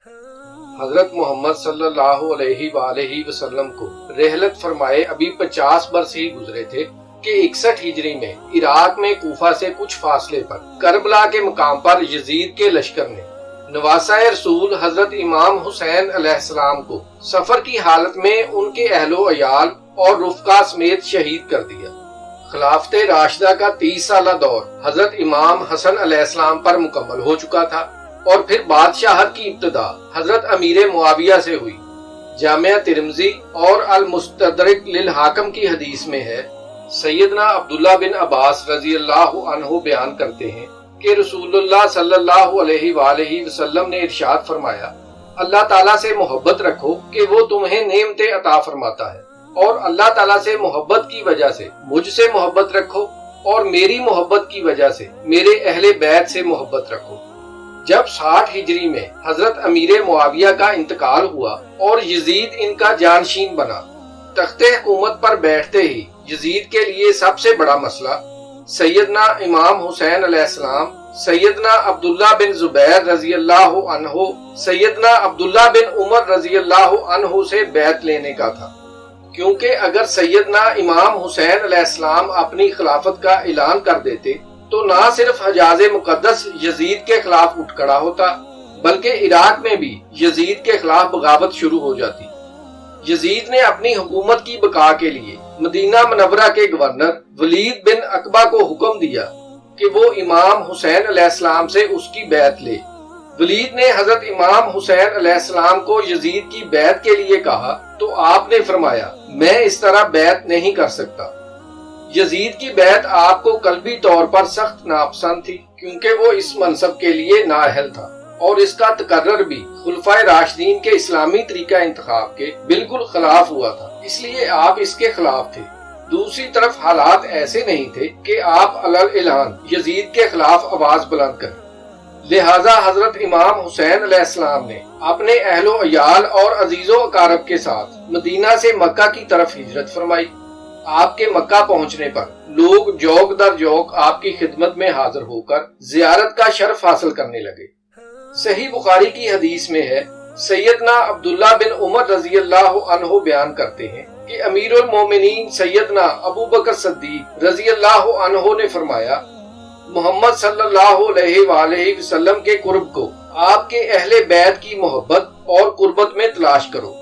حضرت محمد صلی اللہ علیہ وآلہ وسلم کو رحلت فرمائے ابھی 50 برس ہی گزرے تھے کہ 61 ہجری میں عراق میں کوفہ سے کچھ فاصلے پر کربلا کے مقام پر یزید کے لشکر نے نواسہ رسول حضرت امام حسین علیہ السلام کو سفر کی حالت میں ان کے اہل و عیال اور رفقا سمیت شہید کر دیا۔ خلافت راشدہ کا 30 سالہ دور حضرت امام حسن علیہ السلام پر مکمل ہو چکا تھا اور پھر بادشاہت کی ابتدا حضرت امیر معاویہ سے ہوئی۔ جامعہ ترمذی اور المستدرک للحاکم کی حدیث میں ہے، سیدنا عبداللہ بن عباس رضی اللہ عنہ بیان کرتے ہیں کہ رسول اللہ صلی اللہ علیہ وآلہ وسلم نے ارشاد فرمایا، اللہ تعالیٰ سے محبت رکھو کہ وہ تمہیں نعمتیں عطا فرماتا ہے، اور اللہ تعالیٰ سے محبت کی وجہ سے مجھ سے محبت رکھو، اور میری محبت کی وجہ سے میرے اہل بیت سے محبت رکھو۔ جب 60 ہجری میں حضرت امیر معاویہ کا انتقال ہوا اور یزید ان کا جانشین بنا، تخت حکومت پر بیٹھتے ہی یزید کے لیے سب سے بڑا مسئلہ سیدنا امام حسین علیہ السلام، سیدنا عبداللہ بن زبیر رضی اللہ عنہ، سیدنا عبداللہ بن عمر رضی اللہ عنہ سے بیعت لینے کا تھا، کیونکہ اگر سیدنا امام حسین علیہ السلام اپنی خلافت کا اعلان کر دیتے تو نہ صرف حجاز مقدس یزید کے خلاف اٹھ کھڑا ہوتا بلکہ عراق میں بھی یزید کے خلاف بغاوت شروع ہو جاتی۔ یزید نے اپنی حکومت کی بقا کے لیے مدینہ منورہ کے گورنر ولید بن عقبہ کو حکم دیا کہ وہ امام حسین علیہ السلام سے اس کی بیعت لے۔ ولید نے حضرت امام حسین علیہ السلام کو یزید کی بیعت کے لیے کہا تو آپ نے فرمایا، میں اس طرح بیعت نہیں کر سکتا۔ یزید کی بیعت آپ کو قلبی طور پر سخت ناپسند تھی، کیونکہ وہ اس منصب کے لیے نااہل تھا، اور اس کا تقرر بھی خلفائے راشدین کے اسلامی طریقہ انتخاب کے بالکل خلاف ہوا تھا، اس لیے آپ اس کے خلاف تھے۔ دوسری طرف حالات ایسے نہیں تھے کہ آپ علل اعلان یزید کے خلاف آواز بلند کریں، لہٰذا حضرت امام حسین علیہ السلام نے اپنے اہل و عیال اور عزیز و اقارب کے ساتھ مدینہ سے مکہ کی طرف ہجرت فرمائی۔ آپ کے مکہ پہنچنے پر لوگ جوق در جوق آپ کی خدمت میں حاضر ہو کر زیارت کا شرف حاصل کرنے لگے۔ صحیح بخاری کی حدیث میں ہے، سیدنا عبداللہ بن عمر رضی اللہ عنہ بیان کرتے ہیں کہ امیر المومنین سیدنا ابو بکر صدیق رضی اللہ عنہ نے فرمایا، محمد صلی اللہ علیہ وآلہ وسلم کے قرب کو آپ کے اہل بیت کی محبت اور قربت میں تلاش کرو۔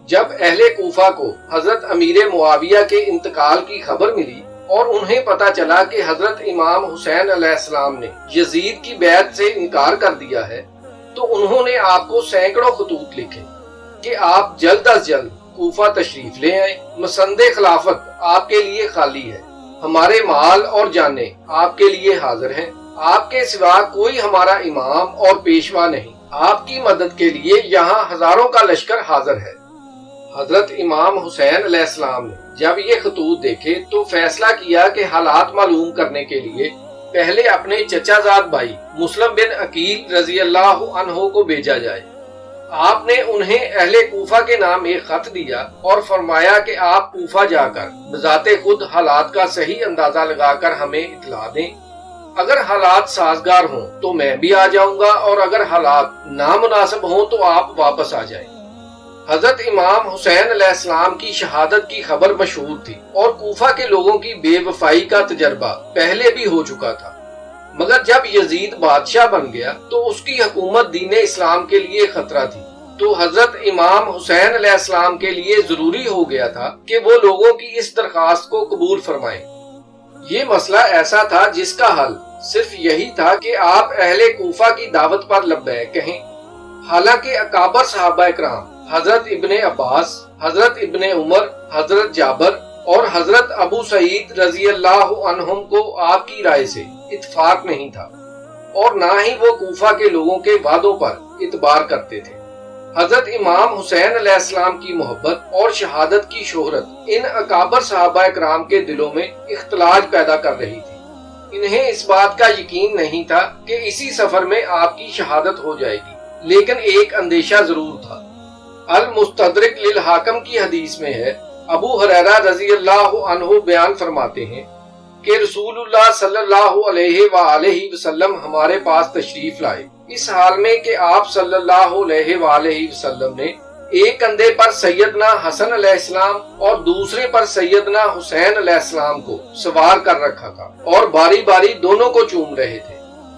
جب اہل کوفہ کو حضرت امیر معاویہ کے انتقال کی خبر ملی اور انہیں پتا چلا کہ حضرت امام حسین علیہ السلام نے یزید کی بیعت سے انکار کر دیا ہے، تو انہوں نے آپ کو سینکڑوں خطوط لکھے کہ آپ جلد از جلد کوفہ تشریف لے آئیں، مسند خلافت آپ کے لیے خالی ہے، ہمارے مال اور جانیں آپ کے لیے حاضر ہیں، آپ کے سوا کوئی ہمارا امام اور پیشوا نہیں، آپ کی مدد کے لیے یہاں ہزاروں کا لشکر حاضر ہے۔ حضرت امام حسین علیہ السلام نے جب یہ خطوط دیکھے تو فیصلہ کیا کہ حالات معلوم کرنے کے لیے پہلے اپنے چچا زاد بھائی مسلم بن عقیل رضی اللہ عنہ کو بھیجا جائے۔ آپ نے انہیں اہل کوفہ کے نام ایک خط دیا اور فرمایا کہ آپ کوفہ جا کر بذات خود حالات کا صحیح اندازہ لگا کر ہمیں اطلاع دیں، اگر حالات سازگار ہوں تو میں بھی آ جاؤں گا، اور اگر حالات نامناسب ہوں تو آپ واپس آ جائیں۔ حضرت امام حسین علیہ السلام کی شہادت کی خبر مشہور تھی اور کوفہ کے لوگوں کی بے وفائی کا تجربہ پہلے بھی ہو چکا تھا، مگر جب یزید بادشاہ بن گیا تو اس کی حکومت دین اسلام کے لیے خطرہ تھی، تو حضرت امام حسین علیہ السلام کے لیے ضروری ہو گیا تھا کہ وہ لوگوں کی اس درخواست کو قبول فرمائیں۔ یہ مسئلہ ایسا تھا جس کا حل صرف یہی تھا کہ آپ اہل کوفہ کی دعوت پر لبیک کہیں۔ حالانکہ اکابر صحابہ اکرام حضرت ابن عباس، حضرت ابن عمر، حضرت جابر اور حضرت ابو سعید رضی اللہ عنہم کو آپ کی رائے سے اتفاق نہیں تھا، اور نہ ہی وہ کوفہ کے لوگوں کے وعدوں پر اعتبار کرتے تھے۔ حضرت امام حسین علیہ السلام کی محبت اور شہادت کی شہرت ان اکابر صحابہ اکرام کے دلوں میں اختلاج پیدا کر رہی تھی۔ انہیں اس بات کا یقین نہیں تھا کہ اسی سفر میں آپ کی شہادت ہو جائے گی، لیکن ایک اندیشہ ضرور تھا۔ المستدرک للحاکم کی حدیث میں ہے، ابو ہریرہ رضی اللہ عنہ بیان فرماتے ہیں کہ رسول اللہ صلی اللہ علیہ وآلہ وسلم ہمارے پاس تشریف لائے اس حال میں کہ آپ صلی اللہ علیہ وآلہ وسلم نے ایک کندھے پر سیدنا حسن علیہ السلام اور دوسرے پر سیدنا حسین علیہ السلام کو سوار کر رکھا تھا اور باری باری دونوں کو چوم رہے تھے۔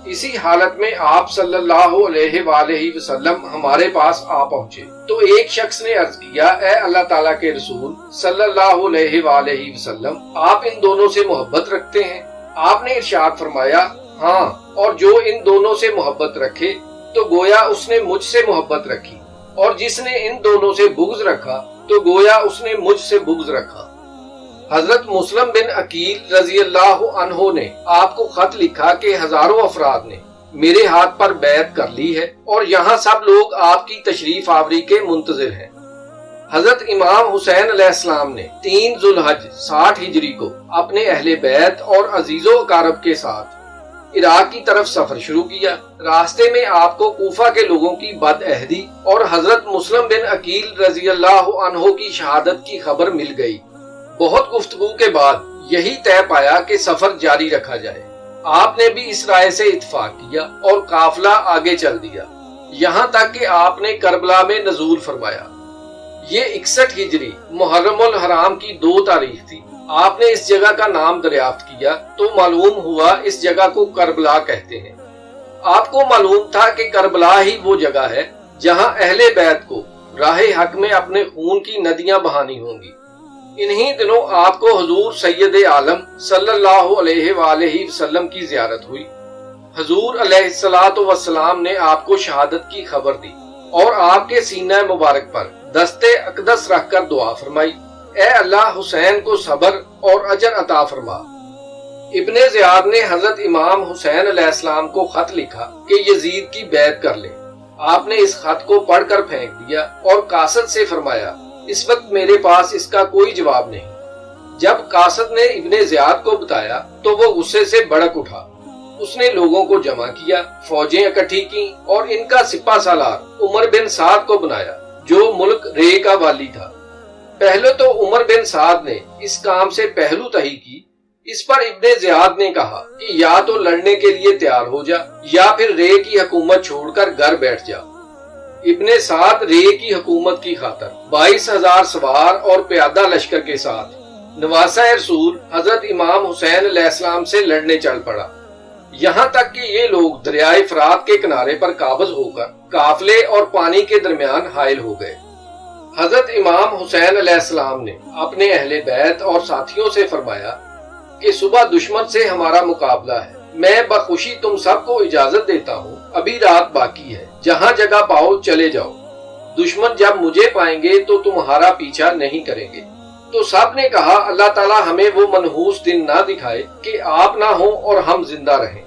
اسی حالت میں آپ صلی اللہ علیہ وآلہ وسلم ہمارے پاس آ پہنچے تو ایک شخص نے عرض کیا، اے اللہ تعالیٰ کے رسول صلی اللہ علیہ وآلہ وسلم، آپ ان دونوں سے محبت رکھتے ہیں؟ آپ نے ارشاد فرمایا، ہاں، اور جو ان دونوں سے محبت رکھے تو گویا اس نے مجھ سے محبت رکھی، اور جس نے ان دونوں سے بغض رکھا تو گویا اس نے مجھ سے بغض رکھا۔ حضرت مسلم بن عقیل رضی اللہ عنہ نے آپ کو خط لکھا کہ ہزاروں افراد نے میرے ہاتھ پر بیعت کر لی ہے اور یہاں سب لوگ آپ کی تشریف آوری کے منتظر ہیں۔ حضرت امام حسین علیہ السلام نے 3 ذوالحج 60 ہجری کو اپنے اہل بیت اور عزیز و اقارب کے ساتھ عراق کی طرف سفر شروع کیا۔ راستے میں آپ کو کوفہ کے لوگوں کی بد عہدی اور حضرت مسلم بن عقیل رضی اللہ عنہ کی شہادت کی خبر مل گئی۔ بہت گفتگو کے بعد یہی طے پایا کہ سفر جاری رکھا جائے۔ آپ نے بھی اس رائے سے اتفاق کیا اور قافلہ آگے چل دیا، یہاں تک کہ آپ نے کربلا میں نزول فرمایا۔ یہ 61 ہجری محرم الحرام کی 2 تاریخ تھی۔ آپ نے اس جگہ کا نام دریافت کیا تو معلوم ہوا اس جگہ کو کربلا کہتے ہیں۔ آپ کو معلوم تھا کہ کربلا ہی وہ جگہ ہے جہاں اہل بیت کو راہ حق میں اپنے خون کی ندیاں بہانی ہوں گی۔ انہی دنوں آپ کو حضور سید عالم صلی اللہ علیہ وآلہ وسلم کی زیارت ہوئی۔ حضور علیہ الصلوۃ والسلام نے آپ کو شہادت کی خبر دی اور آپ کے سینہ مبارک پر دستے اقدس رکھ کر دعا فرمائی، اے اللہ حسین کو صبر اور اجر عطا فرما۔ ابن زیاد نے حضرت امام حسین علیہ السلام کو خط لکھا کہ یزید کی بیعت کر لیں۔ آپ نے اس خط کو پڑھ کر پھینک دیا اور قاصد سے فرمایا، اس وقت میرے پاس اس کا کوئی جواب نہیں۔ جب قاصد نے ابن زیاد کو بتایا تو وہ غصے سے بھڑک اٹھا۔ اس نے لوگوں کو جمع کیا، فوجیں اکٹھی کی اور ان کا سپہ سالار عمر بن سعد کو بنایا جو ملک رے کا والی تھا۔ پہلے تو عمر بن سعد نے اس کام سے پہلو تہی کی۔ اس پر ابن زیاد نے کہا کہ یا تو لڑنے کے لیے تیار ہو جا یا پھر رے کی حکومت چھوڑ کر گھر بیٹھ جا۔ ابن سعد رے کی حکومت کی خاطر 22,000 سوار اور پیادہ لشکر کے ساتھ نواسہ رسول حضرت امام حسین علیہ السلام سے لڑنے چل پڑا، یہاں تک کہ یہ لوگ دریائے فرات کے کنارے پر قابض ہو کر قافلے اور پانی کے درمیان حائل ہو گئے۔ حضرت امام حسین علیہ السلام نے اپنے اہل بیت اور ساتھیوں سے فرمایا کہ صبح دشمن سے ہمارا مقابلہ ہے، میں بخوشی تم سب کو اجازت دیتا ہوں، ابھی رات باقی ہے، جہاں جگہ پاؤ چلے جاؤ، دشمن جب مجھے پائیں گے تو تمہارا پیچھا نہیں کریں گے۔ تو سب نے کہا، اللہ تعالیٰ ہمیں وہ منحوس دن نہ دکھائے کہ آپ نہ ہوں اور ہم زندہ رہیں۔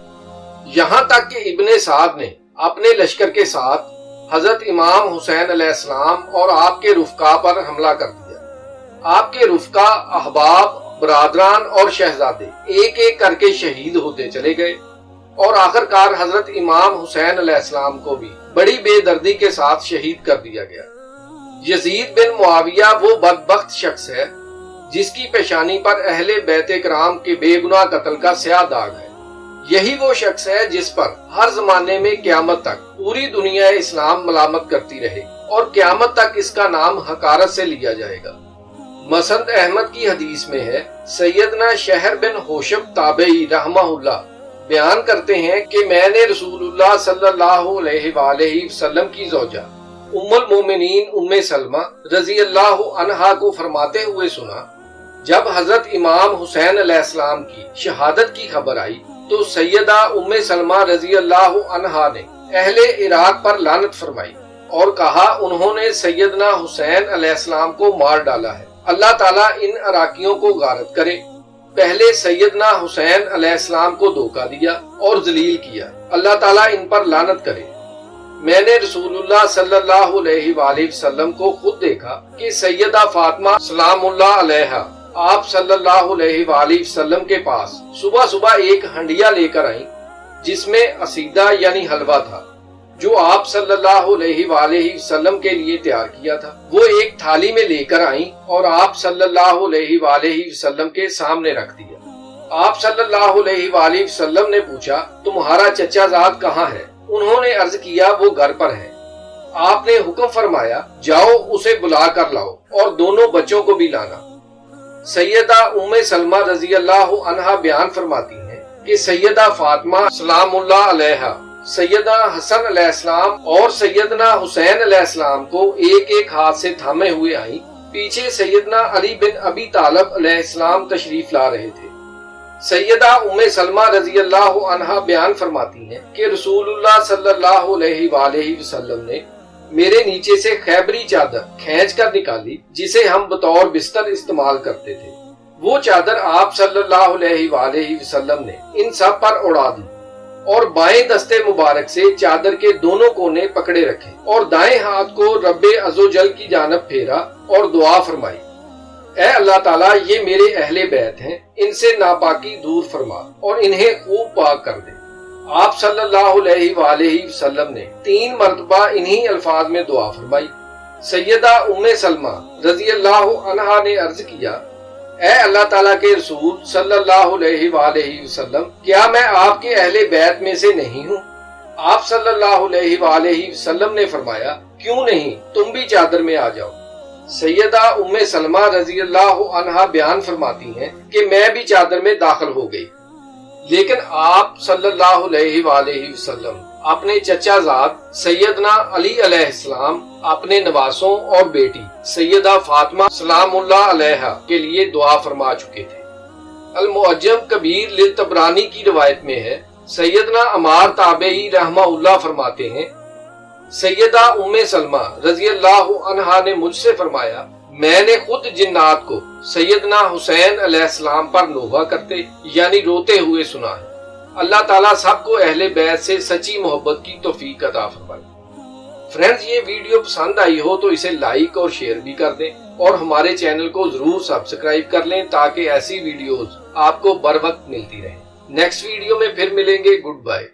یہاں تک کہ ابن سعد نے اپنے لشکر کے ساتھ حضرت امام حسین علیہ السلام اور آپ کے رفقا پر حملہ کر دیا۔ آپ کے رفقا، احباب، برادران اور شہزادے ایک ایک کر کے شہید ہوتے چلے گئے اور آخرکار حضرت امام حسین علیہ السلام کو بھی بڑی بے دردی کے ساتھ شہید کر دیا گیا۔ یزید بن معاویہ وہ بدبخت شخص ہے جس کی پیشانی پر اہل بیت کرام کے بے گناہ قتل کا سیاہ داغ ہے۔ یہی وہ شخص ہے جس پر ہر زمانے میں قیامت تک پوری دنیا اسلام ملامت کرتی رہے اور قیامت تک اس کا نام حقارت سے لیا جائے گا۔ مسند احمد کی حدیث میں ہے، سیدنا شہر بن حوشب تابعی رحمہ اللہ بیان کرتے ہیں کہ میں نے رسول اللہ صلی اللہ علیہ وآلہ وسلم کی زوجہ ام المومنین ام سلمہ رضی اللہ عنہا کو فرماتے ہوئے سنا، جب حضرت امام حسین علیہ السلام کی شہادت کی خبر آئی تو سیدہ ام سلمہ رضی اللہ عنہا نے اہل عراق پر لعنت فرمائی اور کہا، انہوں نے سیدنا حسین علیہ السلام کو مار ڈالا ہے، اللہ تعالیٰ ان عراقیوں کو غارت کرے۔ پہلے سیدنا حسین علیہ السلام کو دھوکہ دیا اور ذلیل کیا، اللہ تعالیٰ ان پر لعنت کرے۔ میں نے رسول اللہ صلی اللہ علیہ وآلہ وسلم کو خود دیکھا کہ سیدہ فاطمہ سلام اللہ علیہا آپ صلی اللہ علیہ وآلہ وسلم کے پاس صبح صبح ایک ہنڈیا لے کر آئیں جس میں عصیدہ یعنی حلوہ تھا جو آپ صلی اللہ علیہ وآلہ وسلم کے لیے تیار کیا تھا۔ وہ ایک تھالی میں لے کر آئیں اور آپ صلی اللہ علیہ وآلہ وسلم کے سامنے رکھ دیا۔ آپ صلی اللہ علیہ وآلہ وسلم نے پوچھا، تمہارا چچا زاد کہاں ہے؟ انہوں نے عرض کیا وہ گھر پر ہے۔ آپ نے حکم فرمایا جاؤ اسے بلا کر لاؤ اور دونوں بچوں کو بھی لانا۔ سیدہ ام سلمہ رضی اللہ عنہا بیان فرماتی ہیں کہ سیدہ فاطمہ سلام اللہ علیہا سیدنا حسن علیہ السلام اور سیدنا حسین علیہ السلام کو ایک ایک ہاتھ سے تھامے ہوئے آئیں۔ پیچھے سیدنا علی بن ابی طالب علیہ السلام تشریف لا رہے تھے۔ سیدہ ام سلمہ رضی اللہ عنہا بیان فرماتی ہیں کہ رسول اللہ صلی اللہ علیہ وآلہ وسلم نے میرے نیچے سے خیبری چادر کھینچ کر نکالی جسے ہم بطور بستر استعمال کرتے تھے۔ وہ چادر آپ صلی اللہ علیہ وآلہ وسلم نے ان سب پر اڑا دی اور بائیں دستے مبارک سے چادر کے دونوں کونے پکڑے رکھے اور دائیں ہاتھ کو رب عزوجل کی جانب پھیرا اور دعا فرمائی، اے اللہ تعالیٰ یہ میرے اہل بیت ہیں، ان سے ناپاکی دور فرما اور انہیں خوب پاک کر دے۔ آپ صلی اللہ علیہ وآلہ وسلم نے 3 مرتبہ انہی الفاظ میں دعا فرمائی۔ سیدہ ام سلمہ رضی اللہ عنہا نے عرض کیا، اے اللہ تعالیٰ کے رسول صلی اللہ علیہ وآلہ وسلم، کیا میں آپ کے اہل بیت میں سے نہیں ہوں؟ آپ صلی اللہ علیہ وآلہ وسلم نے فرمایا، کیوں نہیں، تم بھی چادر میں آ جاؤ۔ سیدہ ام سلمہ رضی اللہ عنہا بیان فرماتی ہیں کہ میں بھی چادر میں داخل ہو گئی، لیکن آپ صلی اللہ علیہ وآلہ وسلم اپنے چچا زاد سیدنا علی علیہ السلام، اپنے نواسوں اور بیٹی سیدہ فاطمہ سلام اللہ علیہا کے لیے دعا فرما چکے تھے۔ المعجم کبیر للطبرانی کی روایت میں ہے، سیدنا عمار تابعی رحمہ اللہ فرماتے ہیں، سیدہ ام سلمہ رضی اللہ عنہا نے مجھ سے فرمایا، میں نے خود جنات کو سیدنا حسین علیہ السلام پر نوحہ کرتے یعنی روتے ہوئے سنا ہے۔ اللہ تعالیٰ سب کو اہل بیت سے سچی محبت کی توفیق عطا فرمائے۔ فرینڈز، یہ ویڈیو پسند آئی ہو تو اسے لائک اور شیئر بھی کر دیں اور ہمارے چینل کو ضرور سبسکرائب کر لیں تاکہ ایسی ویڈیوز آپ کو بر وقت ملتی رہیں۔ نیکسٹ ویڈیو میں پھر ملیں گے۔ Good bye.